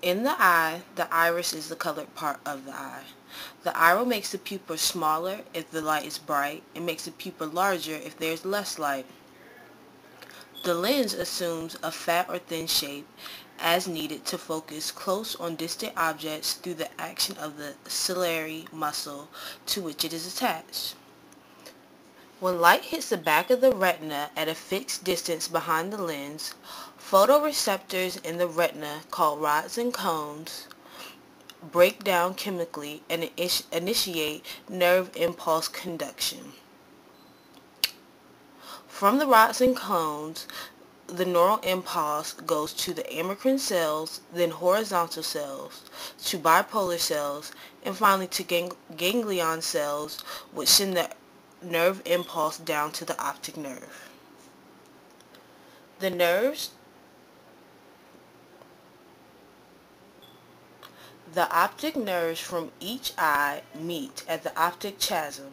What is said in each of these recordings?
In the eye, the iris is the colored part of the eye. The iris makes the pupil smaller if the light is bright and makes the pupil larger if there is less light. The lens assumes a fat or thin shape as needed to focus close on distant objects through the action of the ciliary muscle to which it is attached. When light hits the back of the retina at a fixed distance behind the lens, photoreceptors in the retina, called rods and cones, break down chemically and initiate nerve impulse conduction. From the rods and cones, the neural impulse goes to the amacrine cells, then horizontal cells, to bipolar cells, and finally to ganglion cells, which send the nerve impulse down to the optic nerve. The optic nerves from each eye meet at the optic chiasm.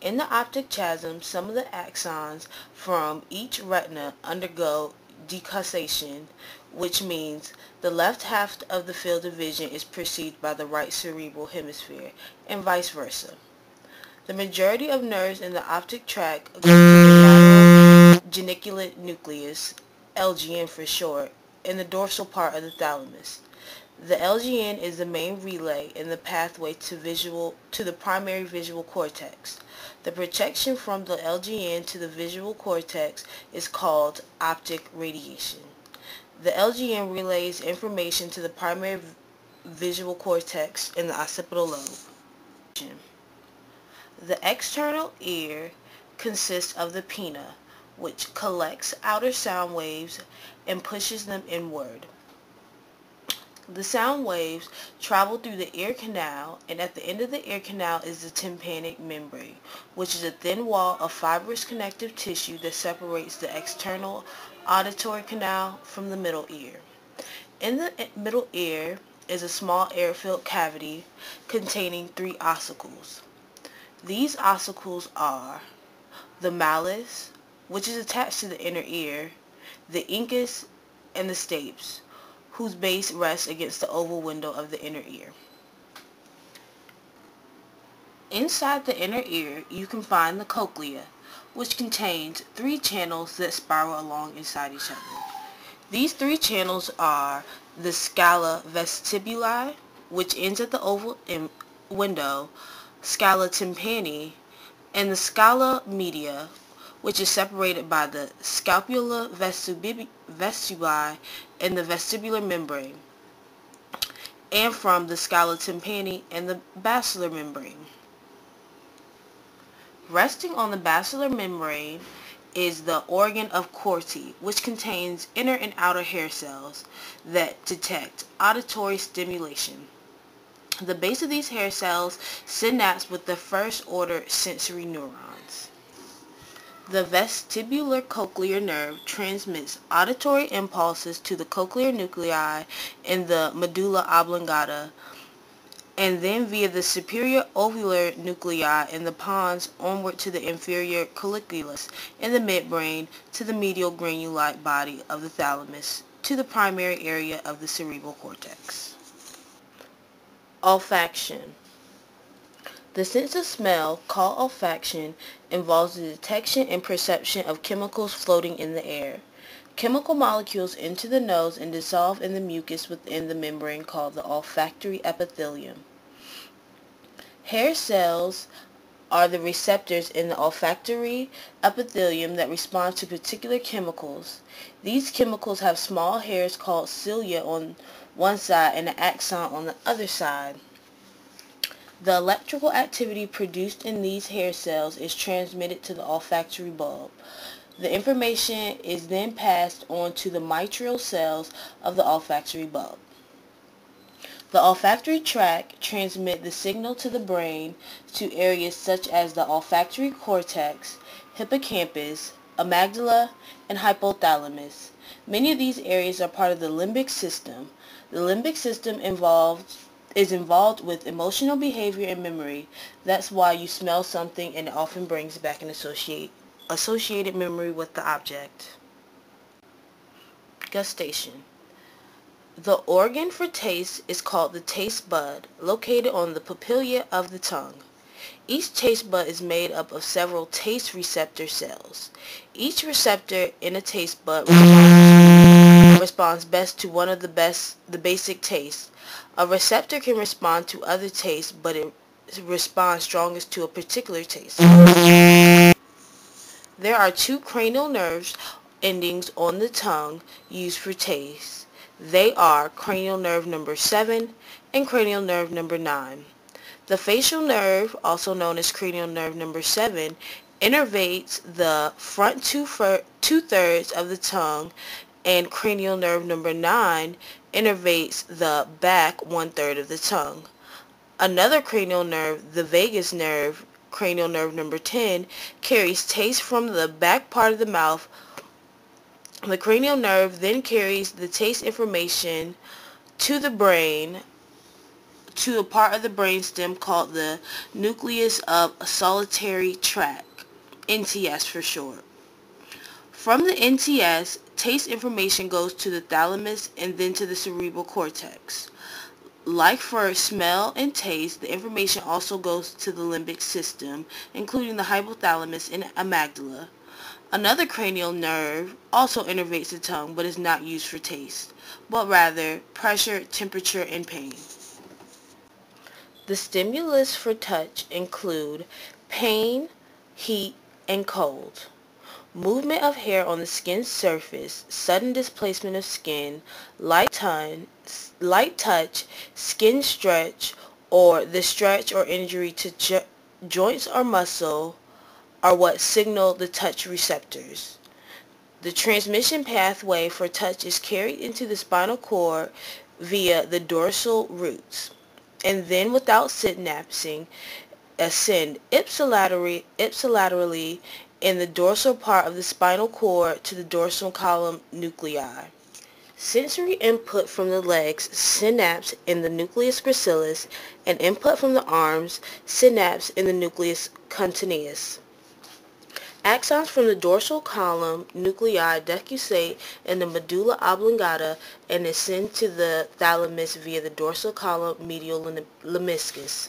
In the optic chiasm, some of the axons from each retina undergo decussation, which means the left half of the field of vision is perceived by the right cerebral hemisphere, and vice versa. The majority of nerves in the optic tract go to the lateral geniculate nucleus, LGN for short, in the dorsal part of the thalamus. The LGN is the main relay in the pathway to the primary visual cortex. The projection from the LGN to the visual cortex is called optic radiation. The LGN relays information to the primary visual cortex in the occipital lobe. The external ear consists of the pinna, which collects outer sound waves and pushes them inward. The sound waves travel through the ear canal, and at the end of the ear canal is the tympanic membrane, which is a thin wall of fibrous connective tissue that separates the external auditory canal from the middle ear. In the middle ear is a small air-filled cavity containing 3 ossicles. These ossicles are the malleus, which is attached to the inner ear, the incus, and the stapes, whose base rests against the oval window of the inner ear. Inside the inner ear, you can find the cochlea, which contains 3 channels that spiral along inside each other. These 3 channels are the scala vestibuli, which ends at the oval window, scala tympani, and the scala media, which is separated by the scapula vestibuli and the vestibular membrane, and from the scala tympani and the basilar membrane. Resting on the basilar membrane is the organ of Corti, which contains inner and outer hair cells that detect auditory stimulation. The base of these hair cells synapse with the first-order sensory neurons. The vestibular cochlear nerve transmits auditory impulses to the cochlear nuclei in the medulla oblongata, and then via the superior ovular nuclei in the pons onward to the inferior colliculus in the midbrain to the medial granulate body of the thalamus to the primary area of the cerebral cortex. Olfaction. The sense of smell, called olfaction, involves the detection and perception of chemicals floating in the air. Chemical molecules enter the nose and dissolve in the mucus within the membrane called the olfactory epithelium. Hair cells are the receptors in the olfactory epithelium that respond to particular chemicals. These chemicals have small hairs called cilia on one side and an axon on the other side. The electrical activity produced in these hair cells is transmitted to the olfactory bulb. The information is then passed on to the mitral cells of the olfactory bulb. The olfactory tract transmits the signal to the brain to areas such as the olfactory cortex, hippocampus, amygdala, and hypothalamus. Many of these areas are part of the limbic system. The limbic system is involved with emotional behavior and memory. That's why you smell something and it often brings back an associated memory with the object. Gustation. The organ for taste is called the taste bud, located on the papilla of the tongue. Each taste bud is made up of several taste receptor cells. Each receptor in a taste bud responds best to one of the basic tastes. A receptor can respond to other tastes, but it responds strongest to a particular taste. There are two cranial nerves endings on the tongue used for taste. They are cranial nerve number 7 and cranial nerve number 9. The facial nerve, also known as cranial nerve number 7, innervates the front two-thirds of the tongue, and cranial nerve number 9 innervates the back one-third of the tongue. Another cranial nerve, the vagus nerve, cranial nerve number 10, carries taste from the back part of the mouth. The cranial nerve then carries the taste information to the brain, to a part of the brainstem called the nucleus of solitary tract, NTS for short. From the NTS, taste information goes to the thalamus and then to the cerebral cortex. Like for smell and taste, the information also goes to the limbic system, including the hypothalamus and amygdala. Another cranial nerve also innervates the tongue but is not used for taste, but rather pressure, temperature, and pain. The stimulus for touch include pain, heat, and cold. Movement of hair on the skin's surface, sudden displacement of skin, light touch, skin stretch, or the stretch or injury to joints or muscle are what signal the touch receptors. The transmission pathway for touch is carried into the spinal cord via the dorsal roots, and then without synapsing, ascend ipsilaterally in the dorsal part of the spinal cord to the dorsal column nuclei. Sensory input from the legs synapse in the nucleus gracilis, and input from the arms synapse in the nucleus cutaneus. Axons from the dorsal column nuclei decussate in the medulla oblongata and ascend to the thalamus via the dorsal column medial lemniscus.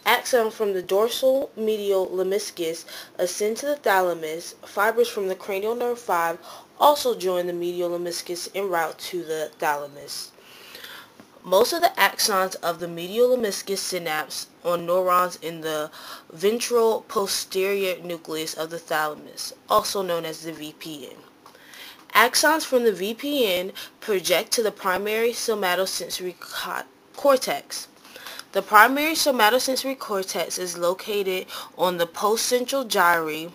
Axons from the dorsal medial lemniscus ascend to the thalamus. Fibers from the cranial nerve 5 also join the medial lemniscus en route to the thalamus. Most of the axons of the medial lemniscus synapse on neurons in the ventral posterior nucleus of the thalamus, also known as the VPN. Axons from the VPN project to the primary somatosensory cortex. The primary somatosensory cortex is located on the postcentral gyri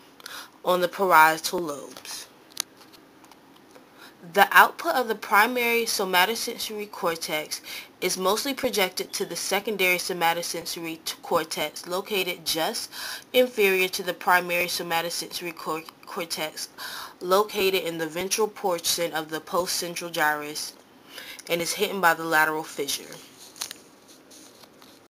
on the parietal lobes. The output of the primary somatosensory cortex is mostly projected to the secondary somatosensory cortex located just inferior to the primary somatosensory cortex located in the ventral portion of the postcentral gyrus and is hidden by the lateral fissure.